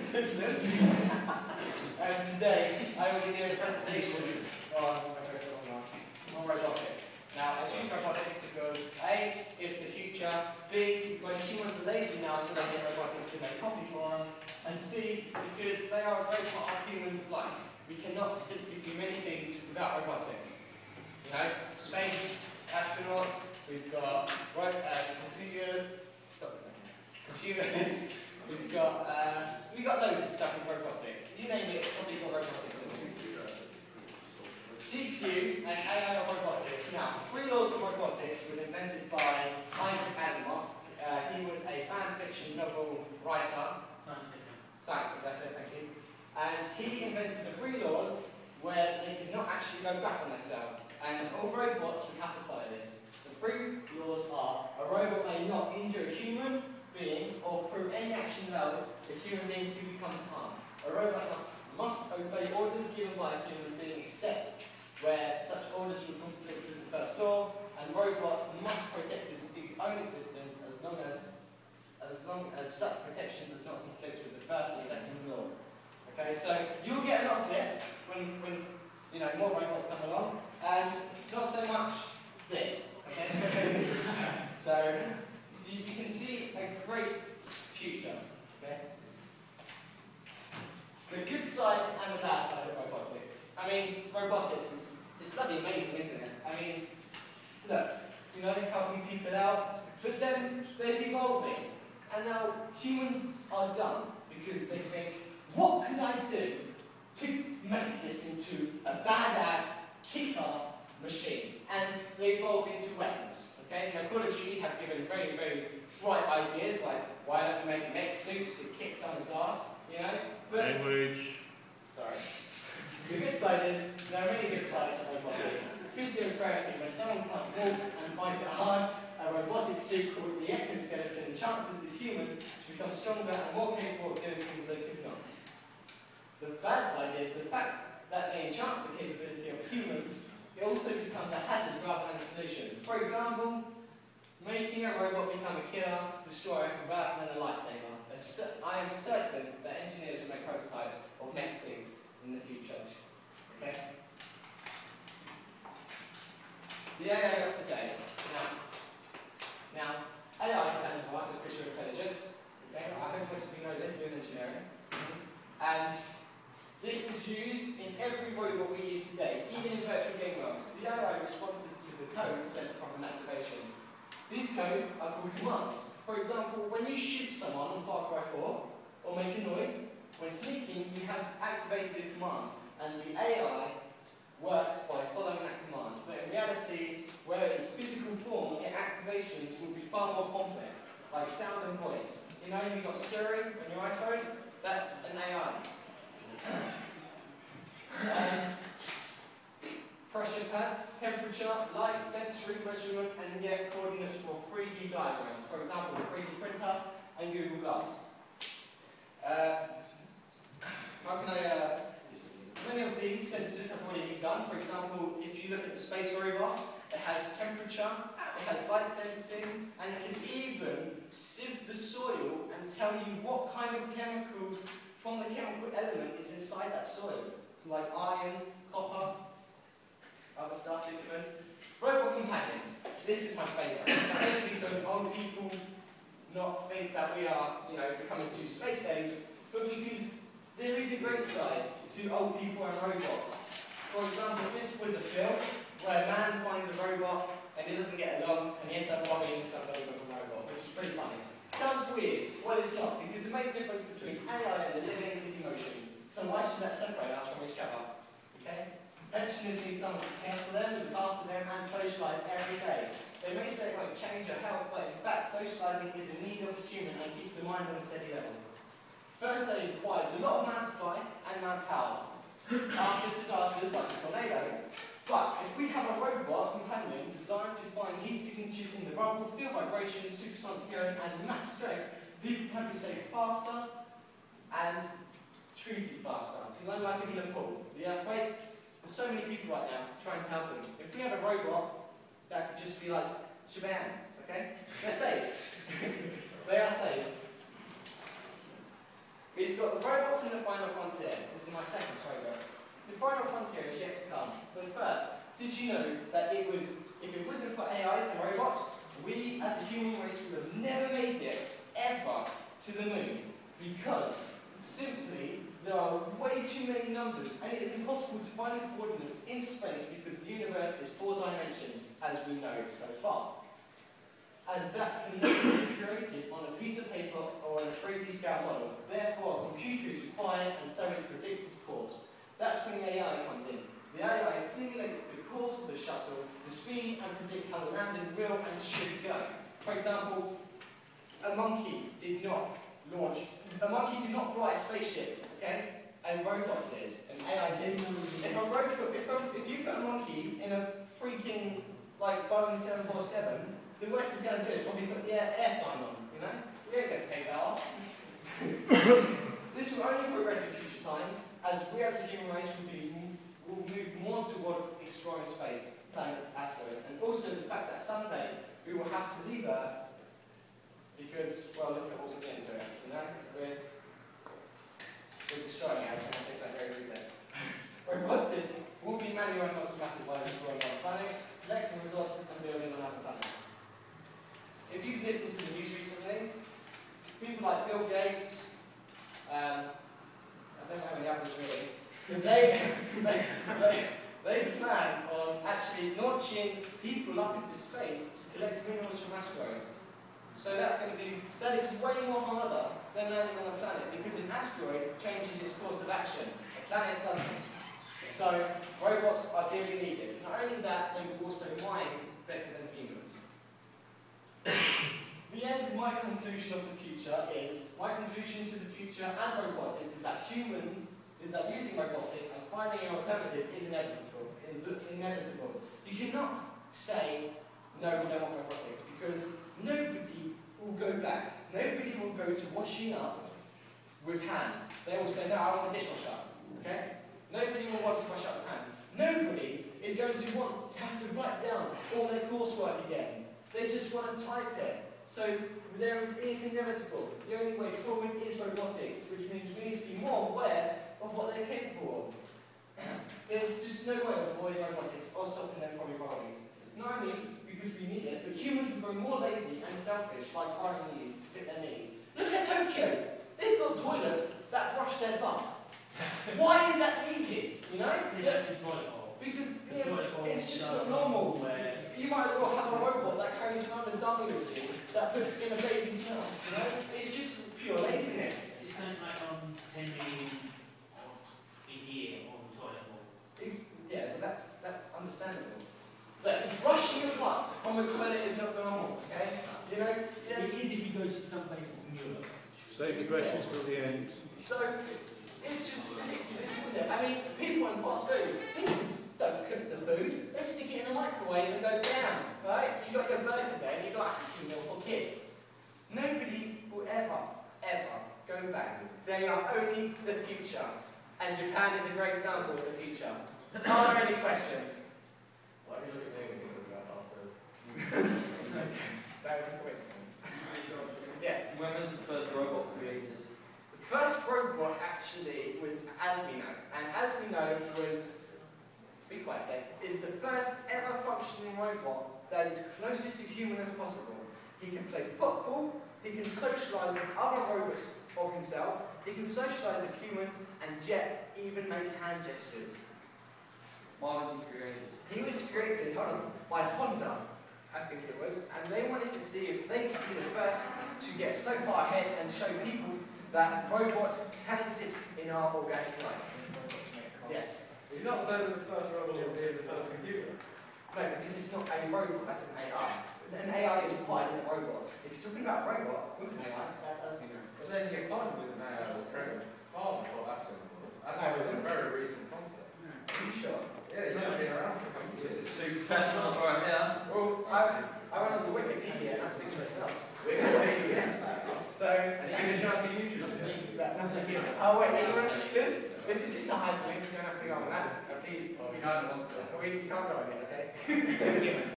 Simpson. And today I will be doing a presentation on robotics. Now I choose robotics because A, it's the future, B, because humans are lazy now so they get robotics to make coffee for them, and C, because they are a great part of human life. We cannot simply do many things without robotics. You know, space, astronauts, we've got computers, we've got loads of stuff with robotics. You name it, probably got robotics in it. CPU and AI robotics. Now, 3 laws of robotics was invented by Isaac Asimov. He was a fan fiction novel writer. Science fiction, that's it, thank you. And he invented the 3 laws where they could not actually go back on themselves. And all robots would have to follow this. The 3 laws are: a robot may not injure a human being or through any action allowed a human being to become harmed. A robot must obey orders given by a human being except where such orders would conflict with the first law, and robot must protect its own existence as long as such protection does not conflict with the first or second law. Okay, so you'll get a lot of this when you know more robots come along, and not so much this. Okay, so you can see a great future. Okay, the good side and the bad side of robotics. I mean, robotics is bloody amazing, isn't it? I mean, look, you know, helping people out, but then there's evolving. And now humans are done because they think, what could I do to make this into a badass, kick-ass machine? And they evolve into weapons. Okay? Now Call of Duty have given very, very bright ideas, like why don't we make mech suits to kick someone's ass? You know? But language. Sorry. The good side is, there are many good sides to robotics. Physiotherapy, when someone can't walk and finds it hard, a robotic suit called the exoskeleton chances the human to become stronger and more capable of doing things they could not. The bad side is the fact that they enhance the capability of humans, it also becomes a hazard rather than a solution. For example, making a robot become a killer, destroyer, rather than a lifesaver. I am certain that engineers will make prototypes of mech suits in the future. Okay? The AI of today. Now, AI stands for artificial intelligence. Okay? I hope most of you know this, doing engineering. And this is used in every robot we use today, even in virtual game worlds. The AI responses to the code sent from an activation. These codes are called commands. For example, when you shoot someone on Far Cry 4, or make a noise, when sneaking, you have activated a command, and the AI works by following that command. But in reality, where it is physical form, its activations will be far more complex, like sound and voice. You know, you've got Siri on your iPhone, that's an AI. Pressure pads, temperature, light, sensory measurement, and yet coordinates for 3D diagrams. For example, a 3D printer and Google Glass. Many of these sensors have already been done. For example, if you look at the space rover, it has temperature, it has light sensing, and it can even sieve the soil and tell you what kind of chemicals from the chemical element is inside that soil, like iron, copper, other stuff, vitamins. Robot companions. This is my favourite. Mainly because old people not think that we are, you know, becoming too space age, but because there is a great side to old people and robots. For example, this was a film where a man finds a robot and he doesn't get along and he ends up robbing somebody with a robot, which is pretty funny. Sounds weird. Well, it's not, because the main difference between AI and the living is emotions. So why should that separate us from each other? Okay? Pensioners need someone to care for them, look after them, and socialise every day. They may say it won't change or help, but in fact, socialising is a need of the human and keeps the mind on a steady level. First aid requires a lot of man supply and manpower after disasters like a tornado. But if we have a robot companion designed to find heat signatures in the rubble, feel vibrations, supersonic hearing, and mass strength, people can be saved faster and treated faster. You know, like in the pool, the earthquake. There's so many people right now trying to help them. If we have a robot, that could just be like, shabam, okay? They're safe. They are safe. We've got the robots in the final frontier. This is my second program. The final frontier is yet to come. But first, did you know that if it wasn't for AIs and robots, we as a human race would have never made it, ever, to the moon? Because, simply, there are way too many numbers, and it is impossible to find the coordinates in space because the universe is 4 dimensions, as we know so far. And that can never be created on a piece of paper or on a 3D scale model. Therefore, a computer is required, and so is predicted course. That's when the AI comes in. The AI simulates the course of the shuttle, the speed, and predicts how the landing will and should go. For example, a monkey did not fly a spaceship, okay? A robot did. An AI did. If you put a monkey in a freaking Boeing 747, the worst it's going to do is probably put the air sign on, you know? We ain't going to take that off. This will only progress in future time, as we as the human race will move more towards exploring space, planets, asteroids, and also the fact that someday we will have to leave Earth because, well, look at what we're doing to it, you know? We're destroying it. I was going to say something very rude there. Robotics will be manual and automatic by exploring other planets, collecting resources, and building on other planets. If you've listened to the news recently, people like Bill Gates, I don't know any others really, they plan on actually launching people up into space to collect minerals from asteroids. So that is way more harder than landing on a planet, because an asteroid changes its course of action. A planet doesn't. So robots are dearly needed. Not only that, they will also mine better than humans. The end of my conclusion of the future is, my conclusion to the future and robotics is that using robotics and finding an alternative is inevitable. You cannot say, no, we don't want robotics, because nobody will go back. Nobody will go to washing up with hands. They will say, no, I want a dishwasher. Okay? Nobody will want to wash up with hands. Nobody is going to want to have to write down all their coursework again. They just want to type it. So it's inevitable. The only way forward is robotics, which means we need to be more aware of what they're capable of. There's just no way of avoiding robotics or stopping them from evolving. Not only because we need it, but humans will grow more lazy and selfish by acquiring these to fit their needs. Look at Tokyo! They've got toilets that brush their butt. Why is that needed? You know? Because it's just not normal. You might as well have a robot that carries around a dummy with you that puts in a baby's mouth. You know? It's just pure laziness. It's something like 10 million a year on the toilet bowl. Yeah, but that's understandable. But brushing your butt from a toilet is not normal, okay? You know? Yeah. It is if you go to some places in Europe. Save the questions till the end. So, it's just ridiculous, isn't it? I mean, people in fast food, don't cook the food, they stick it in the microwave and go down, right? You got your burger there and you got a happy meal for kids. Nobody will ever go back. They are only the future. And Japan is a great example of the future. Are there any questions? Why are you looking at me when you look about fast food? That was a coincidence. Yes? When was the first robot created? The first robot actually was as we know. And as we know was, to be quite safe, is the first ever functioning robot that is closest to human as possible. He can play football, he can socialise with other robots of himself, he can socialise with humans, and yet even make hand gestures. Why was he created? He was created, by Honda, I think it was, and they wanted to see if they could be the first to get so far ahead and show people that robots can exist in our organic life. Yes? You're not saying that the first robot will be the first computer? No, because it's not a robot, that's an AI. An AI is required in a robot. If you're talking about a robot with an AI, that's as we know. But then you're fine with an AI that was created far before that's a very recent concept. Are you sure? Yeah, it's only been around for a couple of years. So professionals right here. Well, I went on to Wikipedia and I speak to myself. Wikipedia. So, And you can shout to YouTube. oh wait, this is just a hyperlink, you don't have to go on that. Please, We can't answer. we can't go on it, okay?